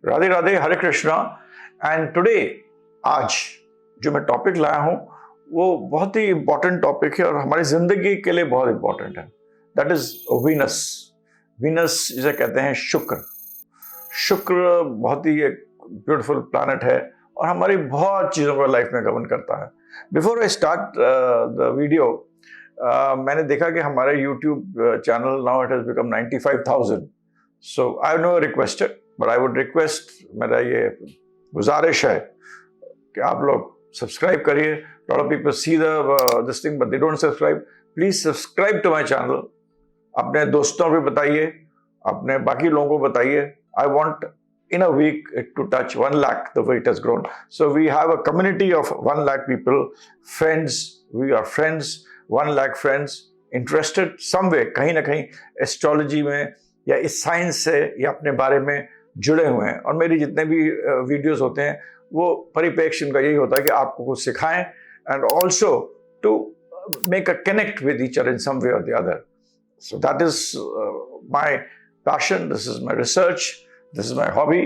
Radhe Radhe, Hare Krishna. And today, आज जो मैं टॉपिक लाया हूं वो बहुत ही इंपॉर्टेंट टॉपिक है और हमारी जिंदगी के लिए बहुत इंपॉर्टेंट है। That is Venus. वीनस जिसे कहते हैं शुक्र। शुक्र बहुत ही एक ब्यूटीफुल प्लैनेट है और हमारी बहुत चीज़ों को लाइफ में गवर्न करता है। Before I start the video, मैंने देखा कि हमारा YouTube channel now it has become 95,000। So I no requested but I would request, मेरा ये गुजारिश है कि आप लोग सब्सक्राइब करिए। Lot of people see this thing but they don't subscribe. Please subscribe to my channel. अपने दोस्तों को बताइए, अपने बाकी लोगों को बताइए। I want in a week to touch 1 lakh the way it has grown. So we have a community of 1 lakh people, friends. We are friends, 1 lakh friends interested some way, कहीं ना कहीं एस्ट्रोलॉजी में या इस science से या अपने बारे में जुड़े हुए हैं। और मेरी जितने भी वीडियोस होते हैं वो परिप्रेक्ष्य उनका यही होता है कि आपको कुछ सिखाएं and also to make a connect with each other in some way or the other. So that is my passion, this is my research, this is my hobby,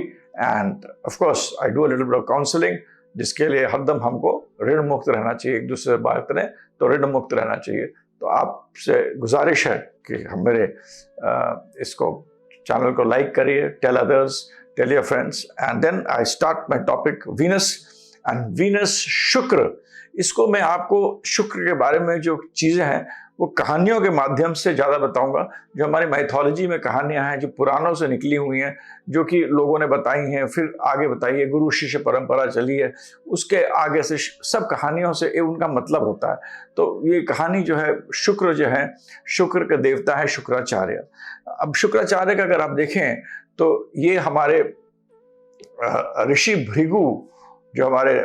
and of course I do a little bit of counseling, जिसके लिए हरदम हमको ऋण मुक्त रहना चाहिए। एक दूसरे से बात करें तो ऋण मुक्त रहना चाहिए। तो आपसे गुजारिश है कि हम मेरे इसको चैनल को लाइक करिए, tell others, tell your friends. And then I start my topic Venus and Venus Shukra. इसको मैं आपको शुक्र के बारे में जो चीज़ें हैं वो कहानियों के माध्यम से ज़्यादा बताऊंगा। जो हमारी माइथोलॉजी में कहानियां हैं, जो पुराणों से निकली हुई हैं, जो कि लोगों ने बताई हैं, फिर आगे बताई है, गुरु शिष्य परंपरा चली है, उसके आगे से सब कहानियों से ये उनका मतलब होता है। तो ये कहानी जो है, शुक्र जो है, शुक्र का देवता है शुक्राचार्य। अब शुक्राचार्य का अगर आप देखें तो ये हमारे ऋषि भृगु, जो हमारे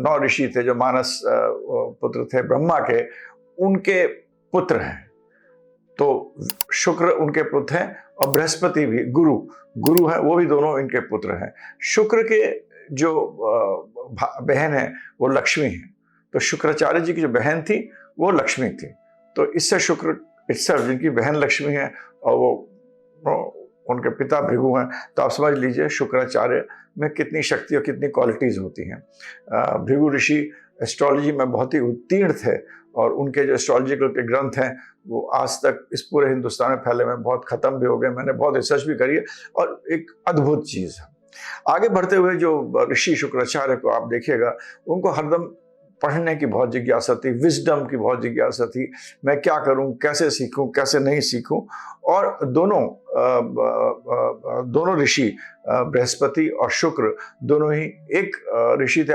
9 ऋषि थे, जो मानस पुत्र थे ब्रह्मा के, उनके पुत्र हैं। तो शुक्र उनके पुत्र हैं और बृहस्पति भी गुरु है, वो भी दोनों इनके पुत्र हैं। शुक्र के जो बहन है वो लक्ष्मी है। तो शुक्राचार्य जी की जो बहन थी वो लक्ष्मी थी। तो इससे शुक्र itself, जिनकी बहन लक्ष्मी है और वो उनके पिता भृगु हैं, तो आप समझ लीजिए शुक्राचार्य में कितनी शक्ति और कितनी क्वालिटीज होती हैं। भृगु ऋषि एस्ट्रोलॉजी में बहुत ही उत्तीर्ण थे और उनके जो एस्ट्रोलॉजिकल के ग्रंथ हैं वो आज तक इस पूरे हिंदुस्तान में फैले हुए, बहुत खत्म भी हो गए। मैंने बहुत रिसर्च भी करी है और एक अद्भुत चीज़ है। आगे बढ़ते हुए जो ऋषि शुक्राचार्य को आप देखिएगा, उनको हरदम पढ़ने की बहुत जिज्ञासा थी, विजडम की बहुत जिज्ञासा थी। मैं क्या करूं, कैसे सीखूं, कैसे नहीं सीखूं। और दोनों ऋषि बृहस्पति और शुक्र दोनों ही, एक ऋषि थे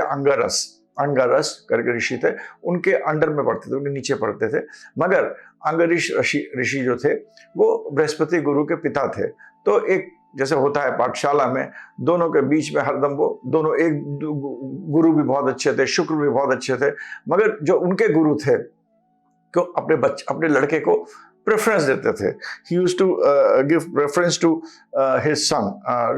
अंगारस करके ऋषि थे, उनके अंडर में पढ़ते थे, उनके नीचे पढ़ते थे। मगर अंगरीष ऋषि जो थे वो बृहस्पति गुरु के पिता थे। तो एक जैसे होता है पाठशाला में, दोनों के बीच में हरदम वो दोनों, एक गुरु भी बहुत अच्छे थे, शुक्र भी बहुत अच्छे थे, मगर जो उनके गुरु थे तो अपने लड़के को प्रेफरेंस देते थे। He used to give preference to his son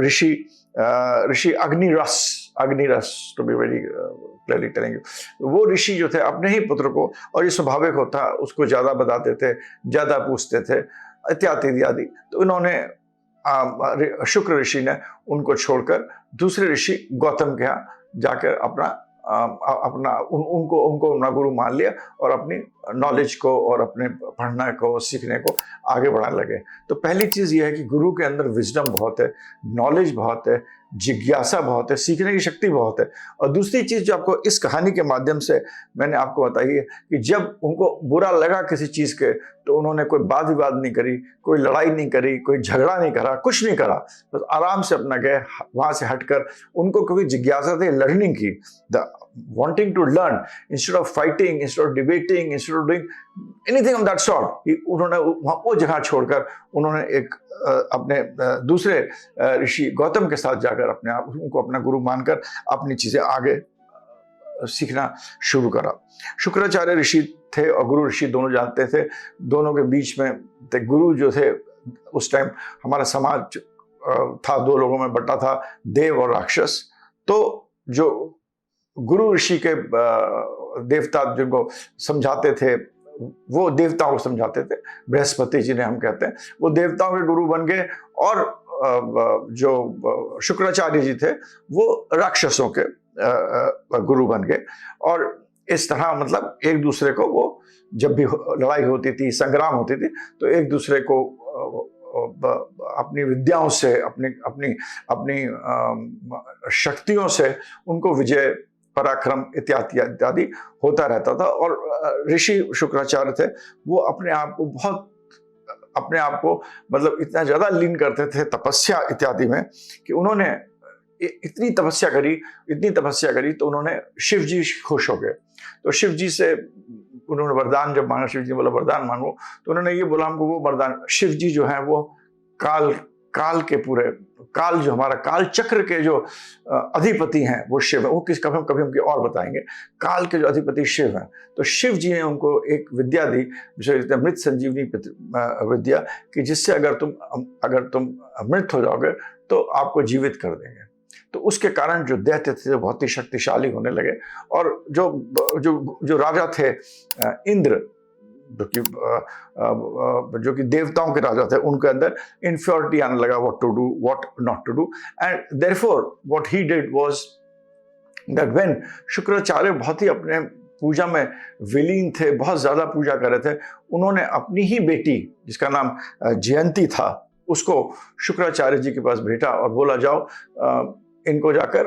Rishi Angiras to be very clearly telling you. वो ऋषि जो थे अपने ही पुत्र को, और ये स्वाभाविक होता, उसको ज्यादा बताते थे, ज्यादा पूछते थे, इत्यादि। तो इन्होंने शुक्र ऋषि ने उनको छोड़कर दूसरे ऋषि गौतम के यहाँ जाकर उनको अपना गुरु मान लिया और अपनी नॉलेज को और अपने पढ़ने को, सीखने को आगे बढ़ाने लगे। तो पहली चीज़ ये है कि गुरु के अंदर विजडम बहुत है, नॉलेज बहुत है, जिज्ञासा बहुत है, सीखने की शक्ति बहुत है। और दूसरी चीज़ जो आपको इस कहानी के माध्यम से मैंने आपको बताई है कि जब उनको बुरा लगा किसी चीज़ के, तो उन्होंने कोई वाद विवाद नहीं करी, कोई लड़ाई नहीं करी, कोई झगड़ा नहीं करा, कुछ नहीं करा। बस आराम से अपना गए, वहाँ से हटकर उनको क्योंकि जिज्ञासा थी लर्निंग की, wanting to learn, instead of fighting, instead of debating, instead of doing anything of that sort, उन्होंने वो जगह छोड़कर उन्होंने एक अपने दूसरे ऋषि गौतम के साथ जाकर उनको अपना गुरु मानकर अपनी चीजें आगे सीखना शुरू करा। शुक्राचार्य ऋषि थे और गुरु ऋषि दोनों जानते थे, दोनों के बीच में गुरु जो थे, उस टाइम हमारा समाज था, 2 लोगों में बटा था, देव और राक्षस। तो जो गुरु ऋषि के देवता जिनको समझाते थे, वो देवताओं को समझाते थे, बृहस्पति जी ने हम कहते हैं, वो देवताओं के गुरु बन गए और जो शुक्राचार्य जी थे वो राक्षसों के गुरु बन गए, और इस तरह मतलब एक दूसरे को वो जब भी लड़ाई होती थी, संग्राम होती थी, तो एक दूसरे को अपनी विद्याओं से, अपनी अपनी अपनी शक्तियों से उनको विजय, पराक्रम इत्यादि इत्यादि होता रहता था। और ऋषि शुक्राचार्य थे, वो अपने आप को मतलब इतना ज्यादा लीन करते थे तपस्या इत्यादि में कि उन्होंने इतनी तपस्या करी तो उन्होंने शिव जी खुश हो गए। तो शिव जी से उन्होंने वरदान जब मांगा, शिव जी ने बोला वरदान मांगो, तो उन्होंने ये बोला हमको वो वरदान, शिव जी जो है वो काल के पूरे काल, जो हमारा काल चक्र के जो अधिपति हैं वो शिव है। वो कभी हम और बताएंगे। काल के जो अधिपति शिव हैं, तो शिव जी ने उनको एक विद्या दी, जिसे मृत संजीवनी विद्या, कि जिससे अगर तुम मृत हो जाओगे तो आपको जीवित कर देंगे। तो उसके कारण जो दैत्य थे बहुत ही शक्तिशाली होने लगे, और जो राजा थे इंद्र, जो कि देवताओं के राजा थे, उनके अंदर इन्फ्योरिटी आने लगा, what to do what not to do. And therefore what he did was that when Shukracharya बहुत ही अपने पूजा में विलीन थे, बहुत ज्यादा पूजा कर रहे थे, उन्होंने अपनी ही बेटी जिसका नाम जयंती था उसको शुक्राचार्य जी के पास भेजा और बोला जाओ इनको जाकर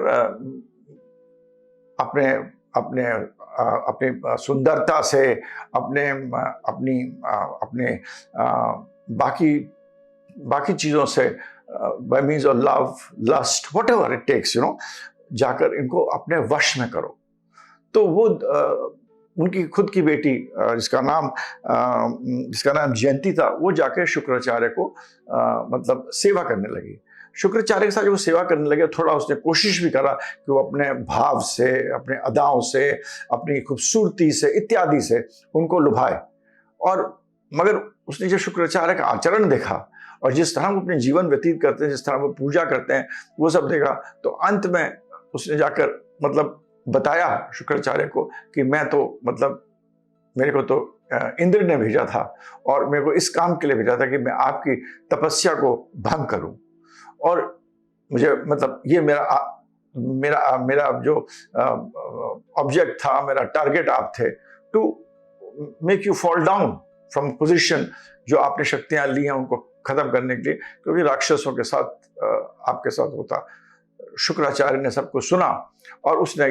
अपनी सुंदरता से, अपने बाकी चीजों से, by means of love, lust, whatever it takes, जाकर इनको अपने वश में करो। तो वो उनकी खुद की बेटी जिसका नाम जयंती था, वो जाके शुक्राचार्य को मतलब सेवा करने लगी। शुक्राचार्य के साथ जब वो सेवा करने लगे, थोड़ा उसने कोशिश भी करा कि वो अपने भाव से, अपने अदाओं से, अपनी खूबसूरती से इत्यादि से उनको लुभाए, और मगर उसने जब शुक्राचार्य का आचरण देखा और जिस तरह वो अपने जीवन व्यतीत करते हैं, जिस तरह वो पूजा करते हैं, वो सब देखा, तो अंत में उसने जाकर मतलब बताया शुक्राचार्य को कि मैं तो मतलब मेरे को तो इंद्र ने भेजा था और मेरे को इस काम के लिए भेजा था कि मैं आपकी तपस्या को भंग करूं, और मुझे मतलब ये मेरा जो ऑब्जेक्ट था, मेरा टारगेट आप थे, to make you fall down from position जो आपने शक्तियां ली हैं उनको खत्म करने के लिए, क्योंकि राक्षसों के साथ आपके साथ होता। शुक्राचार्य ने सबको सुना और उसने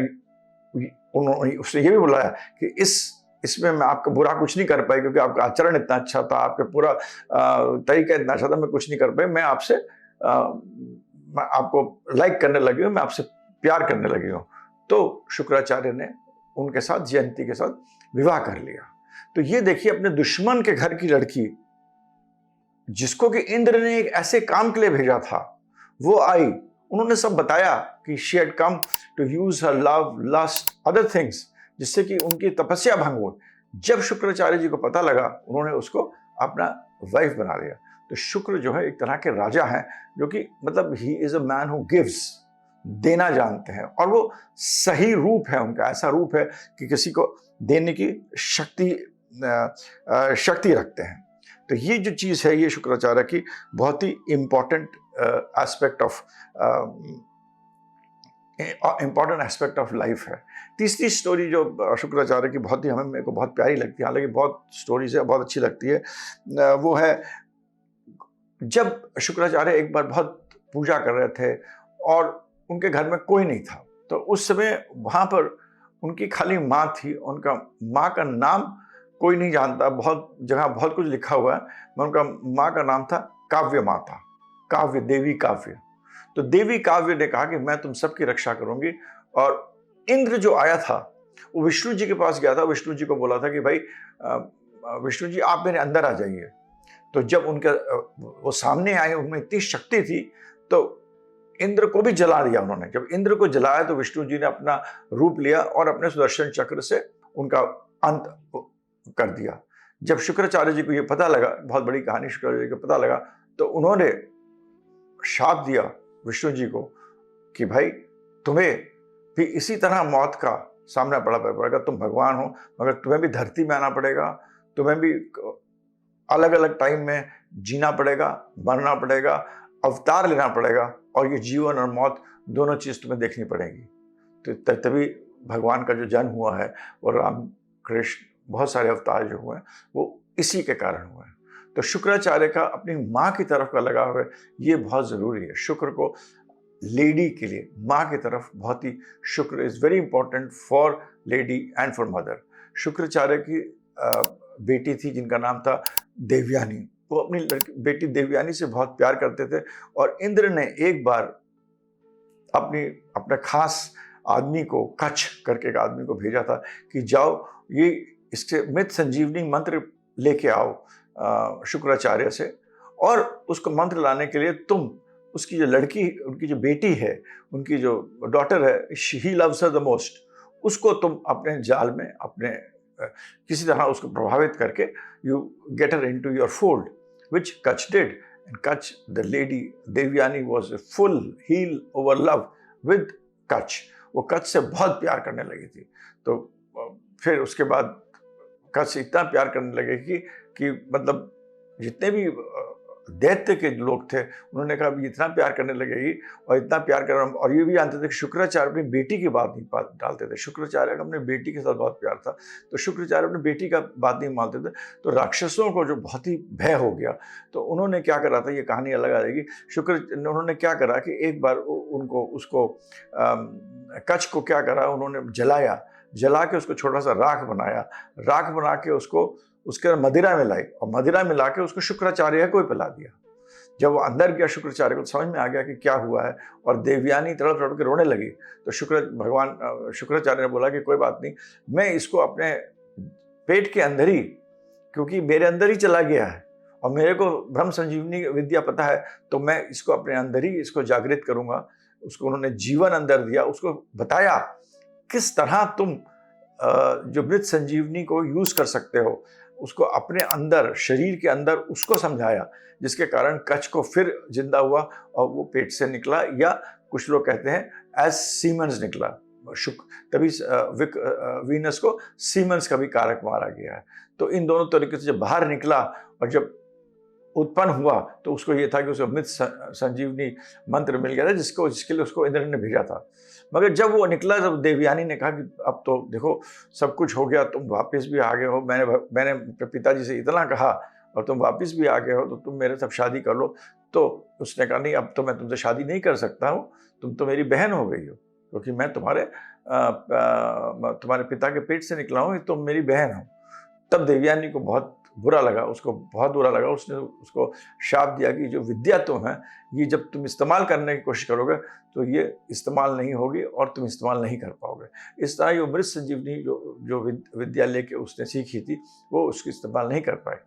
ये भी बुलाया कि इसमें मैं आपका बुरा कुछ नहीं कर पाई, क्योंकि आपका आचरण इतना अच्छा था, आपका पूरा तरीका इतना अच्छा था, मैं कुछ नहीं कर पाई, मैं आपको लाइक करने लगी हूँ, मैं आपसे प्यार करने लगी हूँ। तो शुक्राचार्य ने उनके साथ, जयंती के साथ विवाह कर लिया। तो ये देखिए, अपने दुश्मन के घर की लड़की जिसको कि इंद्र ने एक ऐसे काम के लिए भेजा था, वो आई, उन्होंने सब बताया कि she had come to use her love, lust, other things, जिससे कि उनकी तपस्या भंग हो। जब शुक्राचार्य जी को पता लगा, उन्होंने उसको अपना वाइफ बना लिया। तो शुक्र जो है एक तरह के राजा हैं, जो कि मतलब he is a man who gives, देना जानते हैं, और वो सही रूप है उनका, ऐसा रूप है कि किसी को देने की शक्ति रखते हैं। तो ये जो चीज़ है, ये शुक्राचार्य की बहुत ही इम्पॉर्टेंट एस्पेक्ट ऑफ लाइफ है। तीसरी स्टोरी जो शुक्राचार्य की बहुत ही मेरे को बहुत प्यारी लगती है, हालांकि बहुत स्टोरीज है, बहुत अच्छी लगती है, वो है जब शुक्राचार्य एक बार बहुत पूजा कर रहे थे और उनके घर में कोई नहीं था। तो उस समय वहाँ पर उनकी खाली माँ थी, उनका माँ का नाम कोई नहीं जानता, बहुत जगह बहुत कुछ लिखा हुआ है, मैं उनका माँ का नाम था काव्य माता, काव्य, देवी काव्य। तो देवी काव्य ने कहा कि मैं तुम सबकी रक्षा करूंगी। और इंद्र जो आया था वो विष्णु जी के पास गया था, विष्णु जी को बोला था कि भाई विष्णु जी आप मेरे अंदर आ जाइए। तो जब वो सामने आए, उनमें इतनी शक्ति थी, तो इंद्र को भी जला दिया उन्होंने। जब इंद्र को जलाया तो विष्णु जी ने अपना रूप लिया और अपने सुदर्शन चक्र से उनका अंत कर दिया। जब शुक्राचार्य जी को ये पता लगा, बहुत बड़ी कहानी, शुक्राचार्य जी को पता लगा, तो उन्होंने शाप दिया विष्णु जी को कि भाई तुम्हें भी इसी तरह मौत का सामना पड़ेगा, तुम भगवान हो मगर तुम्हें भी धरती में आना पड़ेगा, तुम्हें भी अलग अलग टाइम में जीना पड़ेगा, मरना पड़ेगा, अवतार लेना पड़ेगा और ये जीवन और मौत दोनों चीज़ तुम्हें देखनी पड़ेगी। तो तभी भगवान का जो जन्म हुआ है और राम कृष्ण बहुत सारे अवतार जो हुए हैं वो इसी के कारण हुए हैं। तो शुक्राचार्य का अपनी माँ की तरफ का लगाव है, ये बहुत ज़रूरी है। शुक्र को लेडी के लिए माँ की तरफ बहुत ही, शुक्र is very important for lady and for mother. Shukracharya की बेटी थी जिनका नाम था देवयानी। वो अपनी बेटी देवयानी से बहुत प्यार करते थे और इंद्र ने एक बार अपने खास आदमी को, कच्छ करके एक आदमी को भेजा था कि जाओ ये इसके मृत संजीवनी मंत्र लेके आओ शुक्राचार्य से, और उसको मंत्र लाने के लिए तुम उसकी जो लड़की, उनकी जो बेटी है, उनकी जो डॉटर है, he loves her the most, उसको तुम अपने जाल में अपने किसी तरह उसको प्रभावित करके you get her into your fold, which Kacha डिड। And Kacha, the lady Devyani was full heel over love with Kacha. वो कच्छ से बहुत प्यार करने लगी थी। तो फिर उसके बाद कच्छ इतना प्यार करने लगे कि मतलब जितने भी दैत्य के लोग थे उन्होंने कहा अभी इतना प्यार करने लगेगी और इतना प्यार कर, और ये भी जानते थे कि शुक्राचार्य अपनी बेटी की बात नहीं डालते थे। शुक्राचार्य का अपने बेटी के साथ बहुत प्यार था, तो शुक्राचार्य अपनी बेटी का बात नहीं मानते थे। तो राक्षसों को जो बहुत ही भय हो गया, तो उन्होंने क्या करा था, ये कहानी अलग आ जाएगी। उन्होंने क्या करा कि एक बार उसको कच्छ को क्या करा, उन्होंने जला के उसको छोटा सा राख बना के उसको उसके मदिरा में लाई और मदिरा मिला के उसको शुक्राचार्य को ही पिला दिया। जब वो अंदर गया, शुक्राचार्य को समझ में आ गया कि क्या हुआ है और देवयानी तड़प तड़प के रोने लगी। तो शुक्राचार्य ने बोला कि कोई बात नहीं, मैं इसको अपने पेट के अंदर ही, क्योंकि मेरे अंदर ही चला गया है और मेरे को ब्रह्म संजीवनी विद्या पता है, तो मैं इसको अपने अंदर ही इसको जागृत करूंगा। उसको उन्होंने जीवन अंदर दिया, उसको बताया किस तरह तुम जो मृत संजीवनी को यूज कर सकते हो, उसको अपने अंदर, शरीर के अंदर उसको समझाया, जिसके कारण कच्छ को फिर जिंदा हुआ और वो पेट से निकला, या कुछ लोग कहते हैं एज सीमेंस निकला। तभी वीनस को सीमेंस का भी कारक मारा गया है। तो इन दोनों तरीके से जब बाहर निकला और जब उत्पन्न हुआ तो उसको ये था कि उसको मृत संजीवनी मंत्र मिल गया था, जिसके लिए उसको इंद्र ने भेजा था। मगर जब वो निकला, जब देवयानी ने कहा कि अब तो देखो सब कुछ हो गया, तुम वापस भी आ गए हो, मैंने पिताजी से इतना कहा और तुम वापस भी आ गए हो, तो तुम मेरे साथ शादी कर लो। तो उसने कहा नहीं, अब तो मैं तुमसे शादी नहीं कर सकता हूँ, तुम तो मेरी बहन हो गई हो, क्योंकि मैं तुम्हारे पिता के पेट से निकला हूँ, तुम मेरी बहन हो। तब देवयानी को बहुत बुरा लगा, उसने उसको शाप दिया कि जो विद्या तुम है, ये जब तुम इस्तेमाल करने की कोशिश करोगे तो ये इस्तेमाल नहीं होगी और तुम इस्तेमाल नहीं कर पाओगे। इस तरह ये मृत संजीवनी जो विद्या लेके उसने सीखी थी, वो उसकी इस्तेमाल नहीं कर पाए।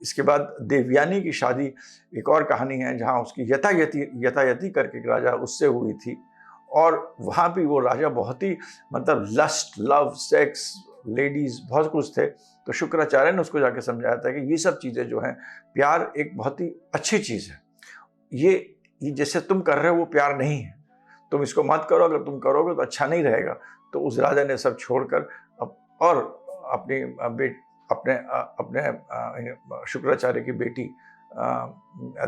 इसके बाद देवयानी की शादी एक और कहानी है, जहाँ उसकी यथायति करके एक राजा उससे हुई थी, और वहाँ भी वो राजा बहुत ही मतलब लस्ट, लव, सेक्स, लेडीज बहुत कुछ थे। तो शुक्राचार्य ने उसको जाके समझाया था कि ये सब चीज़ें जो हैं, प्यार एक बहुत ही अच्छी चीज़ है, ये जैसे तुम कर रहे हो वो प्यार नहीं है, तुम इसको मत करो, अगर तुम करोगे तो अच्छा नहीं रहेगा। तो उस राजा ने सब छोड़कर और अपने शुक्राचार्य की बेटी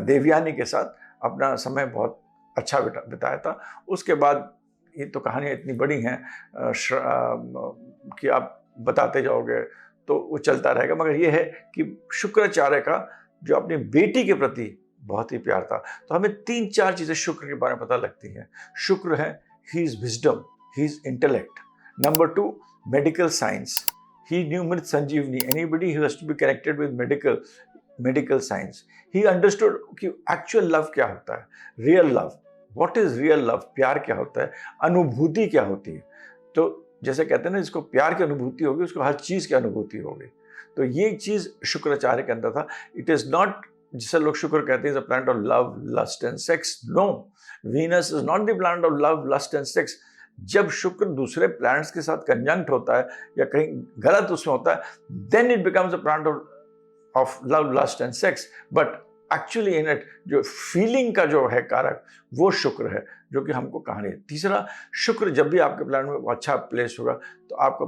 देवयानी के साथ अपना समय बहुत अच्छा बिताया था। उसके बाद ये तो कहानियाँ इतनी बड़ी हैं कि आप बताते जाओगे तो वो चलता रहेगा, मगर ये है कि शुक्राचार्य का जो अपनी बेटी के प्रति बहुत ही प्यार था। तो हमें 3-4 चीज़ें शुक्र के बारे में पता लगती हैं। शुक्र है, he is wisdom, he is intellect. Number 2, medical science, he knew Mrit Sanjeevani, anybody who has to be connected with medical science, he understood कि एक्चुअल लव क्या होता है, real love, what is real love, प्यार क्या होता है, अनुभूति क्या होती है। तो जैसे कहते हैं ना, जिसको प्यार की अनुभूति होगी उसको हर चीज़ की अनुभूति होगी। तो ये चीज़ शुक्राचार्य के अंदर था। इट इज़ नॉट, जिसे लोग शुक्र कहते हैं, planet of love, lust and sex. No, Venus is not the planet of love, lust and sex. जब शुक्र दूसरे प्लैनेट्स के साथ कंजंक्ट होता है या कहीं गलत उसमें होता है, then it becomes a planet of love, lust and sex. But actually in it जो फीलिंग का जो है कारक, वो शुक्र है, जो कि हमको कहानी है। तीसरा, शुक्र जब भी आपके प्लान में अच्छा प्लेस होगा तो आपको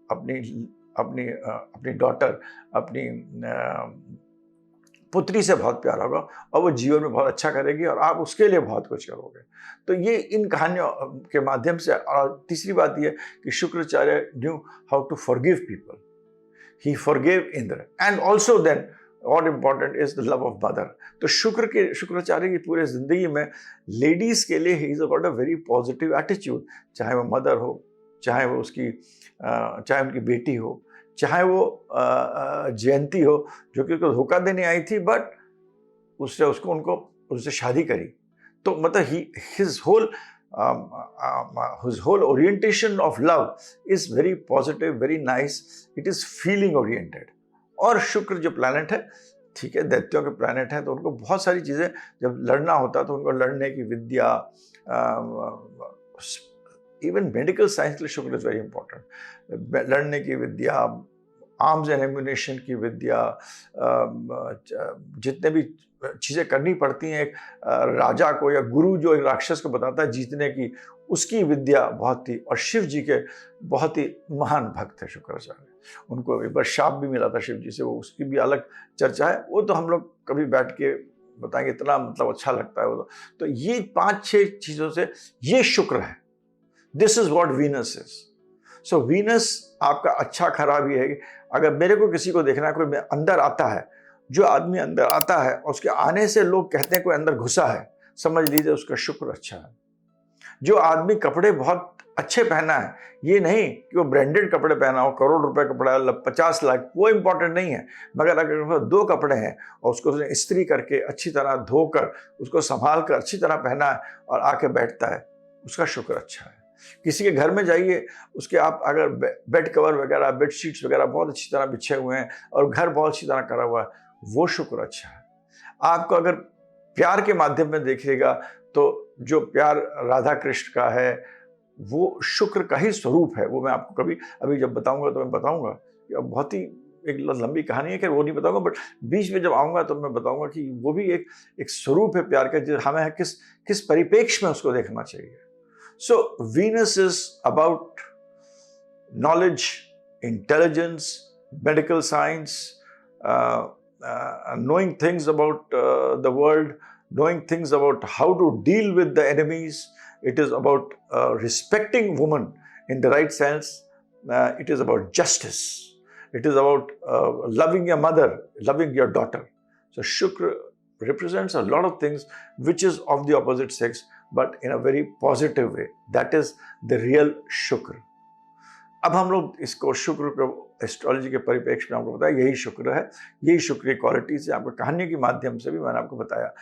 अपनी डॉटर, अपनी पुत्री से बहुत प्यार होगा और वो जीवन में बहुत अच्छा करेगी और आप उसके लिए बहुत कुछ करोगे। तो ये इन कहानियों के माध्यम से। और तीसरी बात ये कि Shukracharya knew how to forgive people. He forgive Indra and also then और important is the love of mother. तो शुक्राचार्य की पूरे जिंदगी में लेडीज के लिए he is about a very positive attitude, चाहे वो मदर हो, चाहे वो उसकी चाहे उनकी बेटी हो, चाहे वो जयंती हो जो कि उसको धोखा देने आई थी बट उससे शादी करी। तो मतलब his whole orientation of love is very positive, very nice, it is feeling oriented. और शुक्र जो प्लैनेट है, ठीक है, दैत्यों के प्लैनेट है, तो उनको बहुत सारी चीज़ें जब लड़ना होता है तो उनको लड़ने की विद्या, इवन मेडिकल साइंस के लिए शुक्र इज़ वेरी इंपॉर्टेंट। लड़ने की विद्या, आर्म्स एंड एम्यूनेशन की विद्या, जितने भी चीज़ें करनी पड़ती हैं एक राजा को या गुरु जो एक राक्षस को बताता है जीतने की, उसकी विद्या बहुत थी। और शिव जी के बहुत ही महान भक्त थे शुक्राचार्य। उनको एक बार शाप भी मिला था शिव जी से, वो उसकी भी अलग चर्चा है, वो तो हम लोग कभी बैठ के बताएंगे, इतना मतलब अच्छा लगता है वो। तो ये 5-6 चीज़ों से ये शुक्र है। This is what Venus is. So Venus आपका अच्छा खराब ही है। अगर मेरे को किसी को देखना है, कोई अंदर आता है, जो आदमी अंदर आता है और उसके आने से लोग कहते हैं कोई अंदर घुसा है, समझ लीजिए उसका शुक्र अच्छा है। जो आदमी कपड़े बहुत अच्छे पहना है, ये नहीं कि वो ब्रांडेड कपड़े पहना हो, करोड़ रुपए कपड़ा, 50 लाख, वो इंपॉर्टेंट नहीं है। मगर अगर 2 कपड़े हैं और उसको उसने इस्त्री करके अच्छी तरह धोकर उसको संभाल कर अच्छी तरह पहना है और आके बैठता है, उसका शुक्र अच्छा है। किसी के घर में जाइए, उसके आप अगर बेड कवर वगैरह, बेड शीट्स वगैरह बहुत अच्छी तरह बिछे हुए हैं और घर बहुत अच्छी तरह करा हुआ है, वो शुक्र अच्छा है। आपको अगर प्यार के माध्यम में देखिएगा तो जो प्यार राधा कृष्ण का है वो शुक्र का ही स्वरूप है। वो मैं आपको कभी अभी जब बताऊंगा तो मैं बताऊंगा, बहुत ही एक लंबी कहानी है कि वो नहीं बताऊंगा, बट बीच में जब आऊंगा तो मैं बताऊंगा कि वो भी एक स्वरूप है प्यार का, जो हमें किस परिप्रेक्ष्य में उसको देखना चाहिए। सो Venus is about knowledge, intelligence, medical science, knowing things about the world, knowing things about how to deal with the enemies. It is about respecting women in the right sense. It is about justice. It is about loving your mother, loving your daughter. So Shukra represents a lot of things which is of the opposite sex, but in a very positive way. That is the real Shukra. अब हम लोग इसको शुक्र को astrology के परिप्रेक्ष्य में आपको बताया, यही शुक्र है, यही शुक्र की क्वालिटीज है। आपको कहानी के माध्यम से भी मैंने आपको बताया।